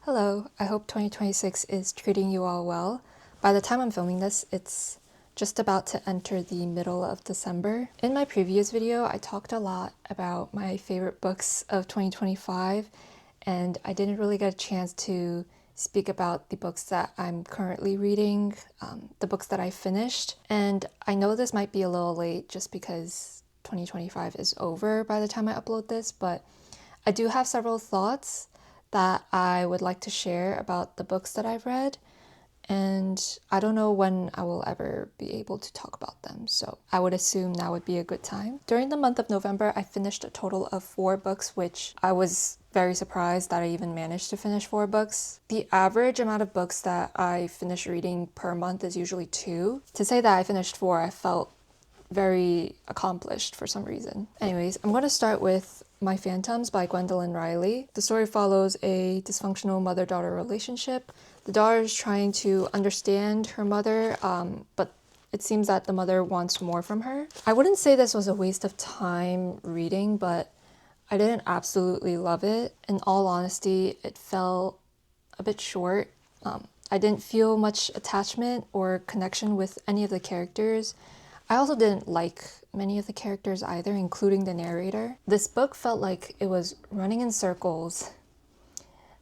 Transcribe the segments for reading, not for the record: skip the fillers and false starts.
Hello, I hope 2026 is treating you all well. By the time I'm filming this, it's just about to enter the middle of December. In my previous video, I talked a lot about my favorite books of 2025, and I didn't really get a chance to speak about the books that I'm currently reading, the books that I finished. And I know this might be a little late just because 2025 is over by the time I upload this, but I do have several thoughts that I would like to share about the books that I've read, and I don't know when I will ever be able to talk about them, so I would assume now would be a good time. During the month of November, I finished a total of 4 books, which I was very surprised that I even managed to finish 4 books. The average amount of books that I finish reading per month is usually 2. To say that I finished 4, I felt very accomplished for some reason. Anyways, I'm going to start with My Phantoms by Gwendolyn Riley. The story follows a dysfunctional mother-daughter relationship. The daughter is trying to understand her mother, but it seems that the mother wants more from her. I wouldn't say this was a waste of time reading, but I didn't absolutely love it. In all honesty, it felt a bit short. I didn't feel much attachment or connection with any of the characters. I also didn't like many of the characters either, including the narrator. This book felt like it was running in circles.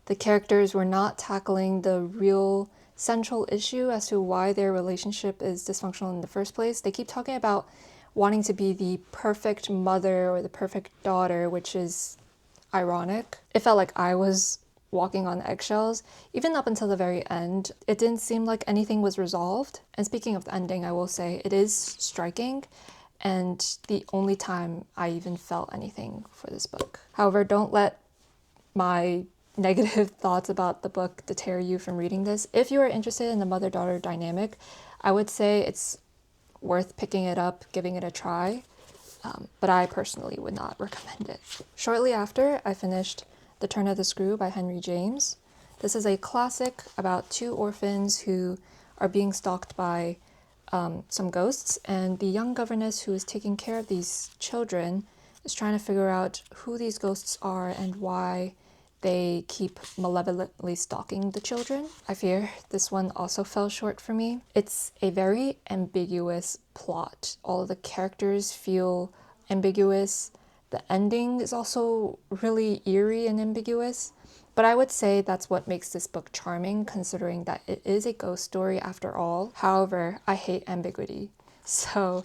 The characters were not tackling the real central issue as to why their relationship is dysfunctional in the first place. They keep talking about wanting to be the perfect mother or the perfect daughter, which is ironic. It felt like I was walking on eggshells. Even up until the very end, it didn't seem like anything was resolved. And speaking of the ending, I will say it is striking, and the only time I even felt anything for this book. However, don't let my negative thoughts about the book deter you from reading this. If you are interested in the mother-daughter dynamic, I would say it's worth picking it up, giving it a try, but I personally would not recommend it. Shortly after, I finished The Turn of the Screw by Henry James. This is a classic about 2 orphans who are being stalked by some ghosts, and the young governess who is taking care of these children is trying to figure out who these ghosts are and why they keep malevolently stalking the children. I fear this one also fell short for me. It's a very ambiguous plot. All of the characters feel ambiguous. The ending is also really eerie and ambiguous. But I would say that's what makes this book charming, considering that it is a ghost story after all. However, I hate ambiguity. So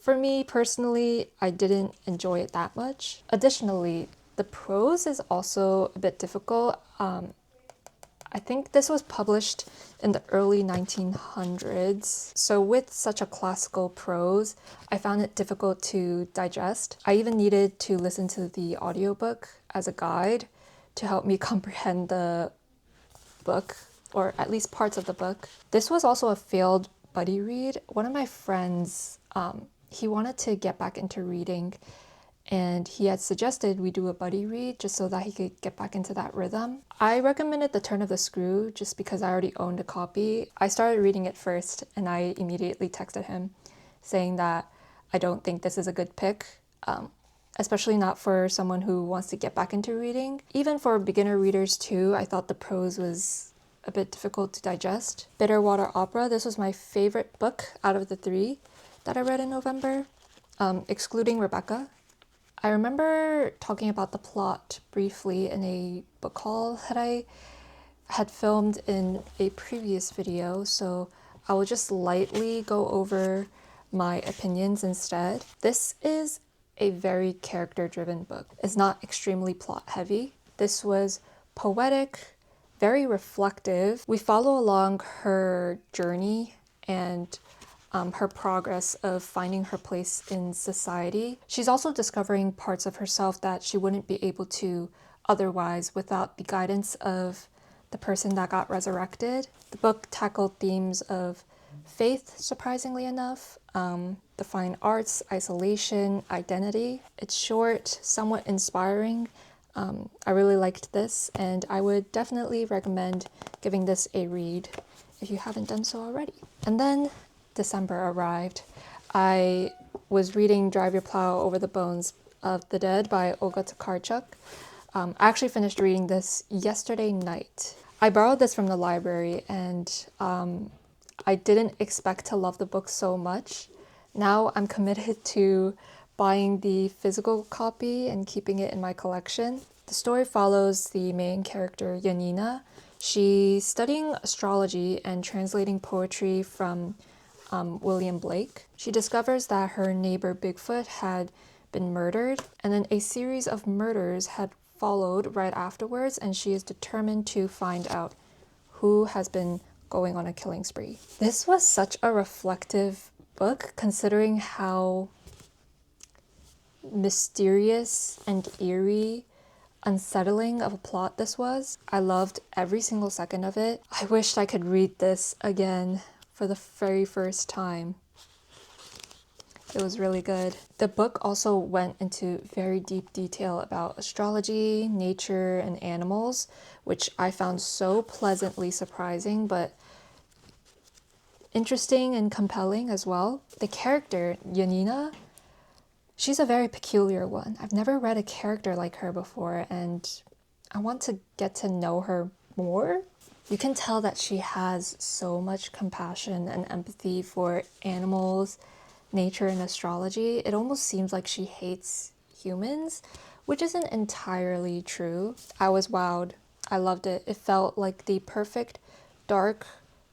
for me personally, I didn't enjoy it that much. Additionally, the prose is also a bit difficult. I think this was published in the early 1900s. So with such a classical prose, I found it difficult to digest. I even needed to listen to the audiobook as a guide to help me comprehend the book, or at least parts of the book. This was also a failed buddy read. One of my friends, he wanted to get back into reading, and he had suggested we do a buddy read just so that he could get back into that rhythm. I recommended The Turn of the Screw just because I already owned a copy. I started reading it first, and I immediately texted him saying that I don't think this is a good pick, especially not for someone who wants to get back into reading. Even for beginner readers too, I thought the prose was a bit difficult to digest. Bitterwater Opera, this was my favorite book out of the 3 that I read in November, excluding Rebecca. I remember talking about the plot briefly in a book haul that I had filmed in a previous video, so I will just lightly go over my opinions instead. This is a very character-driven book. It's not extremely plot-heavy. This was poetic, very reflective. We follow along her journey and her progress of finding her place in society. She's also discovering parts of herself that she wouldn't be able to otherwise without the guidance of the person that got resurrected. The book tackled themes of faith, surprisingly enough, the fine arts, isolation, identity. It's short, somewhat inspiring. I really liked this, and I would definitely recommend giving this a read if you haven't done so already. And then December arrived. I was reading Drive Your Plow Over the Bones of the Dead by Olga Tokarczuk. I actually finished reading this yesterday night. I borrowed this from the library and I didn't expect to love the book so much. Now I'm committed to buying the physical copy and keeping it in my collection. The story follows the main character, Yanina. She's studying astrology and translating poetry from William Blake. She discovers that her neighbor Bigfoot had been murdered, and then a series of murders had followed right afterwards, and she is determined to find out who has been going on a killing spree. This was such a reflective book, considering how mysterious and eerie, unsettling of a plot this was. I loved every single second of it. I wished I could read this again for the very first time. It was really good. The book also went into very deep detail about astrology, nature, and animals, which I found so pleasantly surprising, but interesting and compelling as well. The character, Yanina, she's a very peculiar one. I've never read a character like her before, and I want to get to know her more. You can tell that she has so much compassion and empathy for animals, nature, and astrology. It almost seems like she hates humans, which isn't entirely true. I was wowed. I loved it. It felt like the perfect, dark,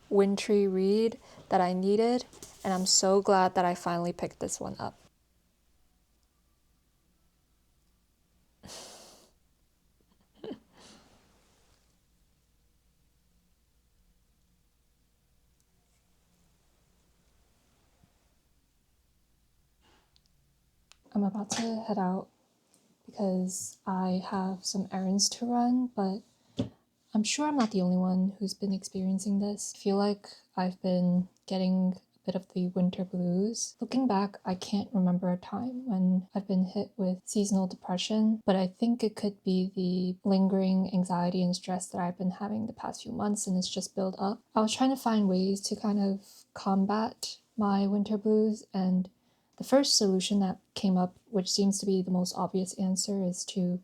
wintry read that I needed, and I'm so glad that I finally picked this one up. I'm about to head out because I have some errands to run, but I'm sure I'm not the only one who's been experiencing this. I feel like I've been getting a bit of the winter blues. Looking back, I can't remember a time when I've been hit with seasonal depression, but I think it could be the lingering anxiety and stress that I've been having the past few months, and it's just built up. I was trying to find ways to kind of combat my winter blues, and the first solution that came up, which seems to be the most obvious answer, is to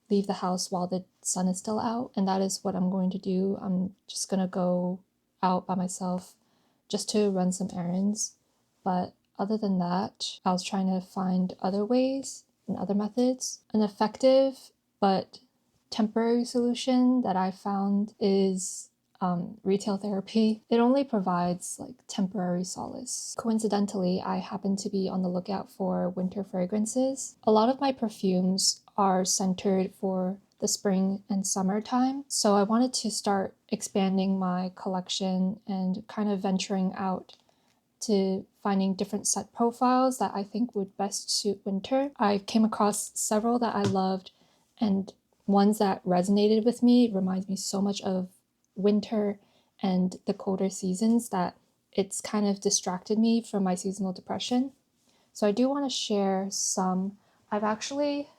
leave the house while the sun is still out, and that is what I'm going to do. I'm just gonna go out by myself just to run some errands. But other than that, I was trying to find other ways and other methods. An effective but temporary solution that I found is retail therapy. It only provides like temporary solace. Coincidentally, I happen to be on the lookout for winter fragrances. A lot of my perfumes are centered for the spring and summertime, so I wanted to start expanding my collection and kind of venturing out to finding different scent profiles that I think would best suit winter. I came across several that I loved, and ones that resonated with me. It reminds me so much of winter and the colder seasons that it's kind of distracted me from my seasonal depression. So I do want to share some. I've actually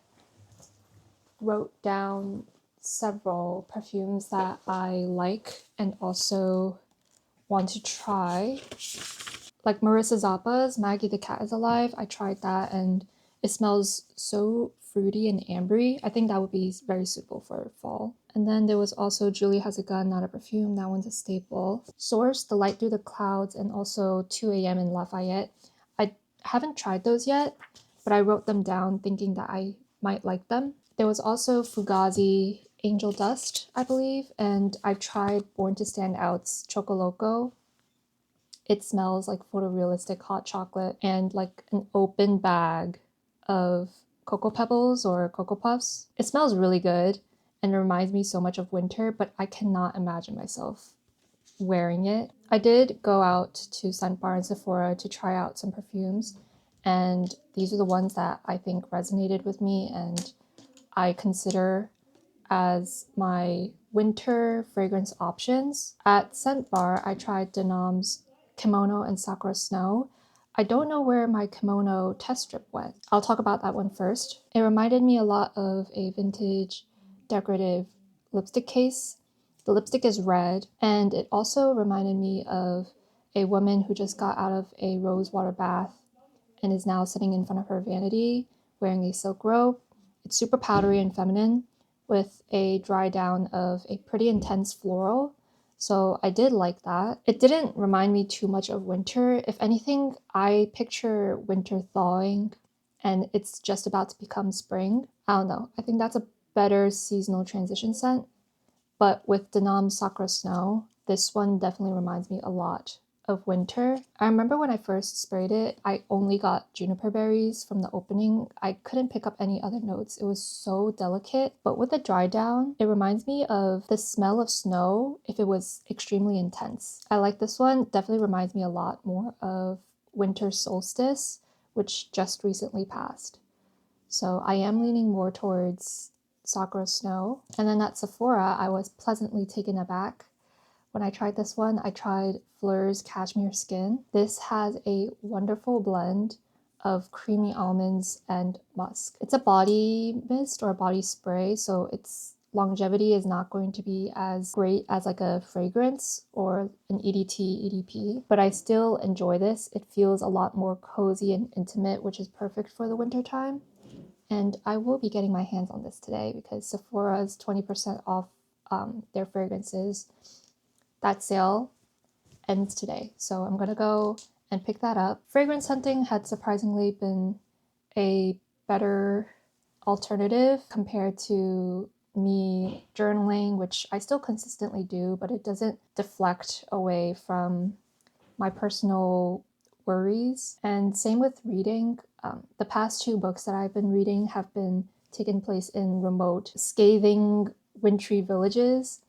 wrote down several perfumes that I like and also want to try. Like Marissa Zappa's Maggie the Cat is Alive. I tried that and it smells so fruity and ambery. I think that would be very suitable for fall. And then there was also Julie Has a Gun, Not a Perfume. That one's a staple. Source, The Light Through the Clouds, and also 2 a.m. in Lafayette. I haven't tried those yet, but I wrote them down thinking that I might like them. There was also Fugazi Angel Dust, I believe, and I've tried Born to Stand Out's Chocoloco. It smells like photorealistic hot chocolate and like an open bag of Cocoa Pebbles or Cocoa Puffs. It smells really good and reminds me so much of winter, but I cannot imagine myself wearing it. I did go out to Scent Bar and Sephora to try out some perfumes, and these are the ones that I think resonated with me and I consider as my winter fragrance options. At Scent Bar, I tried Denam's Kimono and Sakura Snow. I don't know where my kimono test strip went. I'll talk about that one first. It reminded me a lot of a vintage decorative lipstick case. The lipstick is red, and it also reminded me of a woman who just got out of a rose water bath and is now sitting in front of her vanity wearing a silk robe. It's super powdery and feminine, with a dry down of a pretty intense floral. So I did like that. It didn't remind me too much of winter. If anything, I picture winter thawing and it's just about to become spring. I don't know. I think that's a better seasonal transition scent. But with Denom Sakura Snow, this one definitely reminds me a lot of winter. I remember when I first sprayed it, I only got juniper berries from the opening. I couldn't pick up any other notes. It was so delicate. But with the dry down, it reminds me of the smell of snow if it was extremely intense. I like this one. Definitely reminds me a lot more of winter solstice, which just recently passed. So I am leaning more towards Sakura Snow. And then at Sephora, I was pleasantly taken aback. When I tried this one, I tried Fleur's Cashmere Skin. This has a wonderful blend of creamy almonds and musk. It's a body mist or a body spray, so its longevity is not going to be as great as like a fragrance or an EDT, EDP, but I still enjoy this. It feels a lot more cozy and intimate, which is perfect for the winter time. And I will be getting my hands on this today because Sephora's 20% off their fragrances. That sale ends today. So I'm going to go and pick that up. Fragrance hunting had surprisingly been a better alternative compared to me journaling, which I still consistently do, but it doesn't deflect away from my personal worries. And same with reading. The past two books that I've been reading have been taken place in remote, scathing, wintry villages.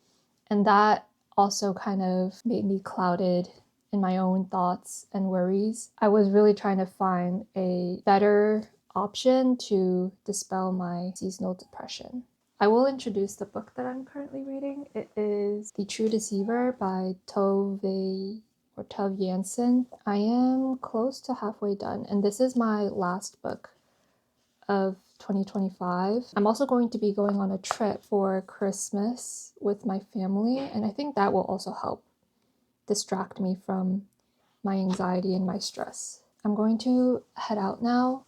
And that also kind of made me clouded in my own thoughts and worries. I was really trying to find a better option to dispel my seasonal depression. I will introduce the book that I'm currently reading. It is The True Deceiver by Tove Jansson. I am close to halfway done, and this is my last book of 2025. I'm also going to be going on a trip for Christmas with my family, and I think that will also help distract me from my anxiety and my stress. I'm going to head out now.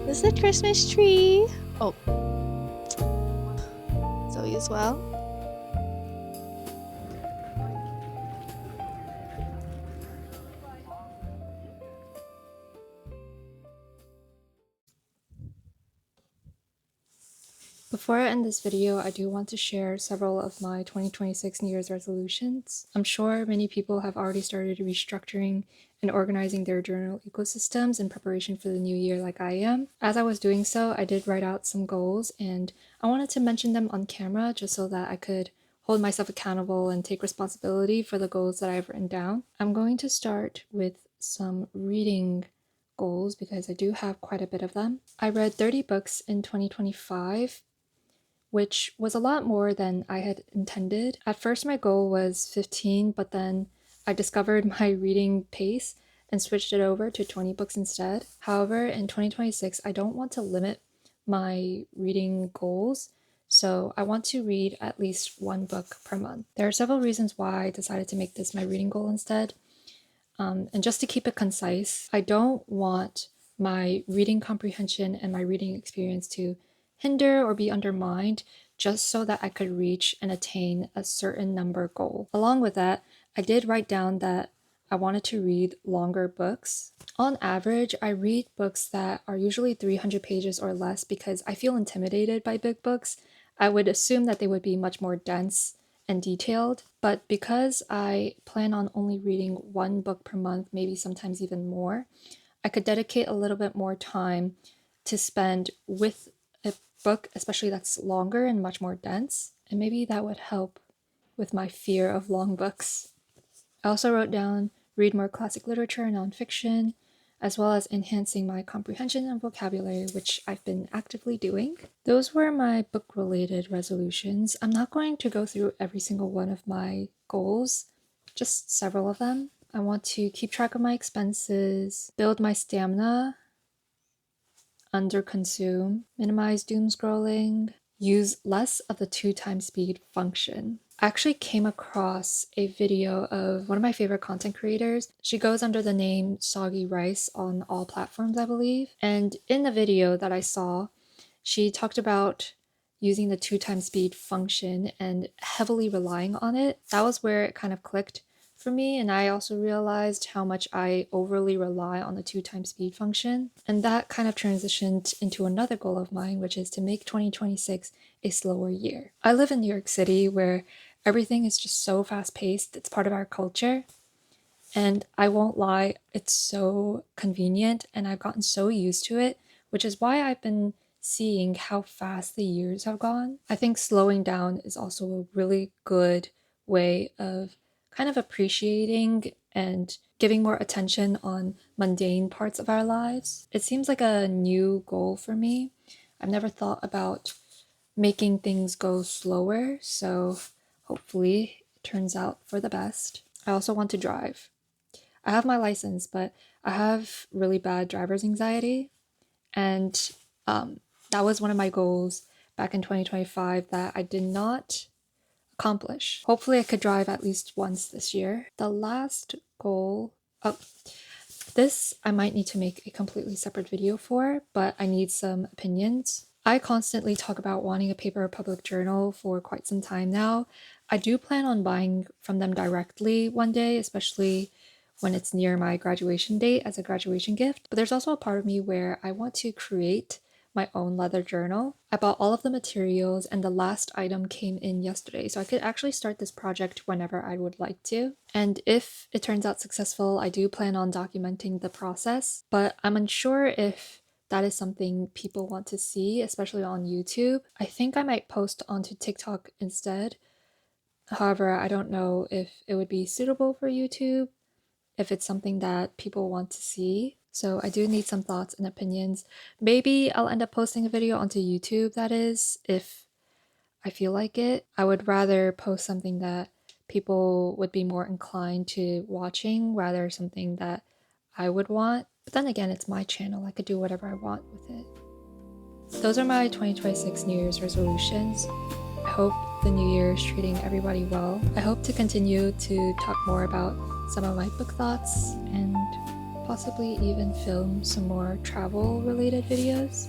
This is a Christmas tree. Oh, Zoe as well. Before I end this video, I do want to share several of my 2026 New Year's resolutions. I'm sure many people have already started restructuring and organizing their journal ecosystems in preparation for the new year like I am. As I was doing so, I did write out some goals, and I wanted to mention them on camera just so that I could hold myself accountable and take responsibility for the goals that I've written down. I'm going to start with some reading goals because I do have quite a bit of them. I read 30 books in 2025, which was a lot more than I had intended. At first, my goal was 15, but then I discovered my reading pace and switched it over to 20 books instead. However, in 2026, I don't want to limit my reading goals, so I want to read at least one book per month. There are several reasons why I decided to make this my reading goal instead. And just to keep it concise, I don't want my reading comprehension and my reading experience to hinder or be undermined just so that I could reach and attain a certain number goal. Along with that, I did write down that I wanted to read longer books. On average, I read books that are usually 300 pages or less because I feel intimidated by big books. I would assume that they would be much more dense and detailed, but because I plan on only reading one book per month, maybe sometimes even more, I could dedicate a little bit more time to spend with a book, especially that's longer and much more dense, and maybe that would help with my fear of long books. I also wrote down read more classic literature and nonfiction, as well as enhancing my comprehension and vocabulary, which I've been actively doing. Those were my book-related resolutions. I'm not going to go through every single one of my goals, just several of them. I want to keep track of my expenses, build my stamina, underconsume, minimize doom scrolling, use less of the 2x speed function. I actually came across a video of one of my favorite content creators. She goes under the name Soggy Rice on all platforms, I believe. And in the video that I saw, she talked about using the 2x speed function and heavily relying on it. That was where it kind of clicked for me, and I also realized how much I overly rely on the 2x speed function. And that kind of transitioned into another goal of mine, which is to make 2026 a slower year. I live in New York City where everything is just so fast paced, it's part of our culture. And I won't lie, it's so convenient and I've gotten so used to it, which is why I've been seeing how fast the years have gone. I think slowing down is also a really good way of kind of appreciating and giving more attention on mundane parts of our lives. It seems like a new goal for me. I've never thought about making things go slower, so hopefully it turns out for the best. I also want to drive. I have my license, but I have really bad driver's anxiety. And that was one of my goals back in 2025 that I did not accomplish. Hopefully, I could drive at least once this year. The last goal, oh, this I might need to make a completely separate video for, but I need some opinions. I constantly talk about wanting a paper public journal for quite some time now. I do plan on buying from them directly one day, especially when it's near my graduation date as a graduation gift. But there's also a part of me where I want to create my own leather journal. I bought all of the materials and the last item came in yesterday, so I could actually start this project whenever I would like to. And if it turns out successful, I do plan on documenting the process, but I'm unsure if that is something people want to see, especially on YouTube. I think I might post onto TikTok instead. However, I don't know if it would be suitable for YouTube, if it's something that people want to see. So I do need some thoughts and opinions. Maybe I'll end up posting a video onto YouTube, that is, if I feel like it. I would rather post something that people would be more inclined to watching, rather something that I would want. But then again, it's my channel. I could do whatever I want with it. Those are my 2026 New Year's resolutions. I hope the new year is treating everybody well. I hope to continue to talk more about some of my book thoughts and possibly even film some more travel related videos.